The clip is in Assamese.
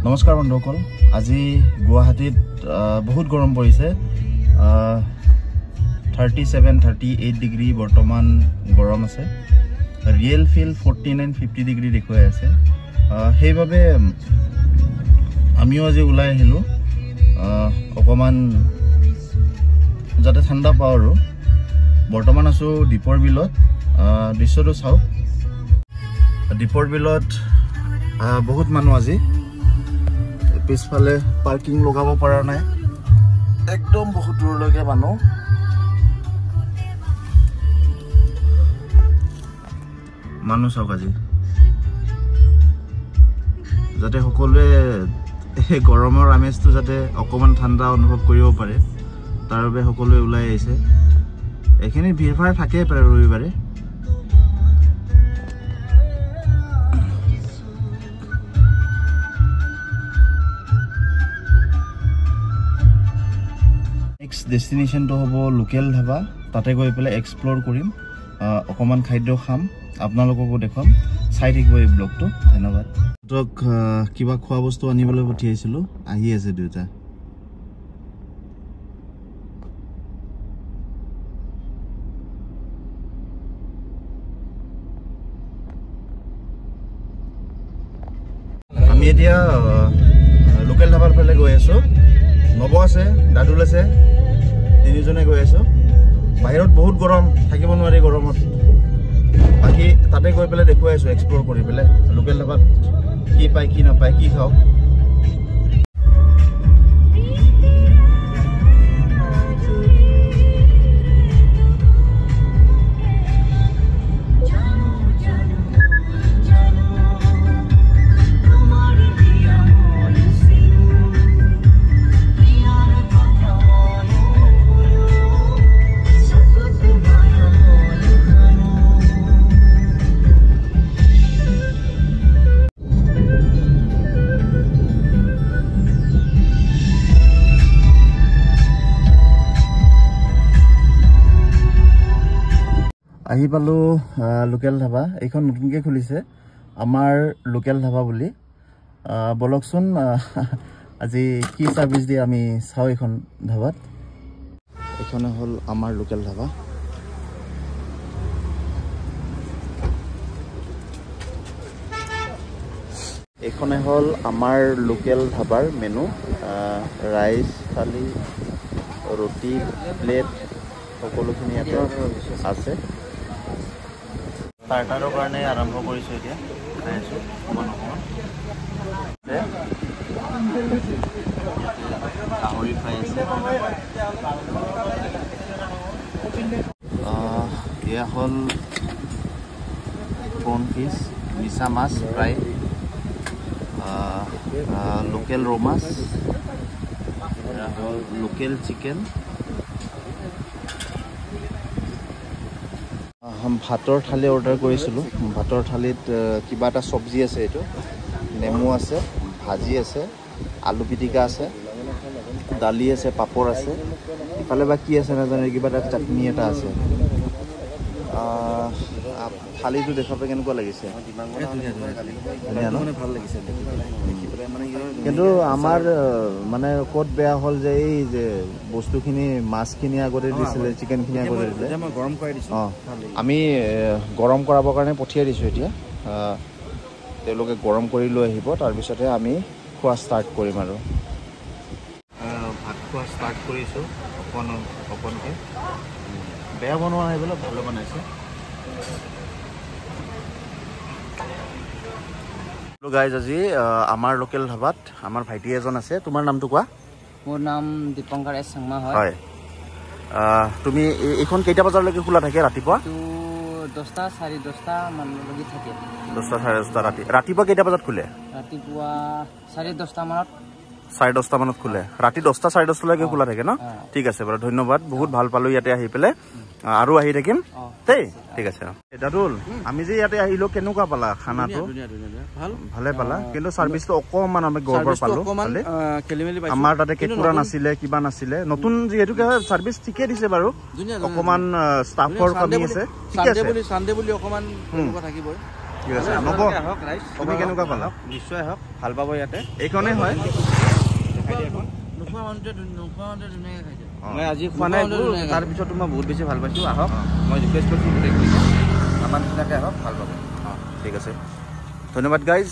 নমস্কাৰ বন্ধুসকল, আজি গুৱাহাটীত বহুত গৰম পৰিছে। 37-38 ডিগ্ৰী বৰ্তমান গৰম আছে। ৰিয়েল ফিল 49-50 ডিগ্ৰী দেখুৱাই আছে। সেইবাবে আমিও আজি ওলাই আহিলোঁ অকণমান যাতে ঠাণ্ডা পাওঁ। আৰু বৰ্তমান আছোঁ দীপৰ বিলত। দৃশ্যটো চাওক, দীপৰ বিলত বহুত মানুহ আজি। পিছফালে পাৰ্কিং লগাব পৰা নাই, একদম বহুত দূৰলৈকে মানুহ চাওক আজি, যাতে সকলোৱে এই গৰমৰ আমেজটো যাতে অকণমান ঠাণ্ডা অনুভৱ কৰিব পাৰে, তাৰ বাবে সকলোৱে ওলাই আহিছে। এইখিনি ভিৰ ভাৰ থাকেই প্ৰায় ৰবিবাৰে। নেক্সট ডেষ্টিনেশ্যনটো হ'ব লোকেল ধাবা। তাতে গৈ পেলাই এক্সপ্ল'ৰ কৰিম, অকণমান খাদ্য খাম, আপোনালোককো দেখুৱাম। চাই থাকিব এই ব্লগটো। ধন্যবাদ। সিহঁতক কিবা খোৱা বস্তু আনিবলৈ পঠিয়াইছিলোঁ, আহি আছে দুয়োটা। আমি এতিয়া লোকেল ধাবাৰ ফালে গৈ আছোঁ। নব আছে, দাদুল আছে, তিনিজনে গৈ আছোঁ। বাহিৰত বহুত গৰম, থাকিব নোৱাৰি গৰমত। বাকী তাতে গৈ পেলাই দেখুৱাই আছোঁ, এক্সপ্ল'ৰ কৰি পেলাই লোকেল ধাবাত কি পায় কি নাপায়, কি খাওঁ। আহি পালোঁ লোকেল ধাবা। এইখন নতুনকৈ খুলিছে, আমাৰ লোকেল ধাবা বুলি। বলকচোন আজি কি ছাৰ্ভিচ দিয়ে আমি চাওঁ এইখন ধাবাত। এইখনে হ'ল আমাৰ লোকেল ধাবা। এইখনে হ'ল আমাৰ লোকেল ধাবাৰ মেনু। ৰাইচ থালি, ৰুটি, প্লেট সকলোখিনি ইয়াতে আছে। ষ্টাৰ্টাৰৰ কাৰণে আৰম্ভ কৰিছোঁ এতিয়া, খাই আছোঁ অকণমান অকণমান। গাহৰি ফ্ৰাই আছে, এয়া হ'ল প্ৰন ফিছ, মিছা মাছ ফ্ৰাই, লোকেল ৰৌ মাছ, এয়া হ'ল লোকেল চিকেন। ভাতৰ থালি অৰ্ডাৰ কৰিছিলোঁ। ভাতৰ থালিত কিবা এটা চব্জি আছে, এইটো নেমু আছে, ভাজি আছে, আলু পিটিকা আছে, দালি আছে, পাপৰ আছে, ইফালে বা কি আছে নাজানো, কিবা এটা চাটনি এটা আছে। থালিটো দেখাতে কেনেকুৱা লাগিছে? ভাল লাগিছে। কিন্তু আমাৰ মানে ক'ত বেয়া হ'ল যে এই যে বস্তুখিনি, মাছখিনি আগতে দিছিলে, চিকেনখিনি আগতে দিছিলে। অঁ, আমি গৰম কৰাবৰ কাৰণে পঠিয়াই দিছোঁ। এতিয়া তেওঁলোকে গৰম কৰি লৈ আহিব, তাৰপিছতহে আমি খোৱা ষ্টাৰ্ট কৰিম। আৰু ভাত খোৱা ষ্টাৰ্ট কৰিছোঁ অকণকৈ। বেয়া বনোৱা নাই বোলে, ভালো বনাইছে। গাইজ, আজি আমাৰ লোকেল ধাবাত আমাৰ ভাইটি এজন আছে। তোমাৰ নামটো কোৱা? মোৰ নাম দীপংকাৰ এছ চাংমা হয়। হয়, তুমি এইখন কেইটা বজালৈকে খোলা থাকে ৰাতিপুৱা? 10টা 10:30 মানলৈকে থাকে। 10টা 10:30 ৰাতি। ৰাতিপুৱা কেইটা বজাত খোলে? ৰাতিপুৱা 10:30 মানত। 10:30 মানত খোলে। ৰাতি 10টা 10:30লৈকে খোলা থাকে ন? ঠিক আছে বাৰু, ধন্যবাদ। বহুত ভাল পালোঁ ইয়াতে আহি পেলাই। আৰু আহি থাকিম দেই। ঠিক আছে। দাদুল, আমি যে ইয়াতে আহিলোঁ, কেনেকুৱা পালা খানাটো? ভালে পালা, কিন্তু ছাৰ্ভিচটো অকণমান আমি গড়বড় পালোঁ। আমাৰ তাতে কেঁকুৰা নাছিলে, কিবা নাছিলে। নতুন যিহেতুকে ছাৰ্ভিচ ঠিকে দিছে বাৰু, অকণমান ষ্টাফৰ কমি আছে। ঠিক আছে, ঠিক আছে নব তুমি কেনেকুৱা পালা নিশ্চয় আহক ভাল পাব ইয়াতে এইখনেই হয় মই আজি খোৱা নাই তাৰপিছতো মই বহুত বেছি ভাল পাইছোঁ আহক মই ৰিকুৱেষ্ট কৰিছোঁ গোটেইখিনি আমাৰ নিচিনাকৈ আহক ভাল পাব ঠিক আছে ধন্যবাদ গাইজ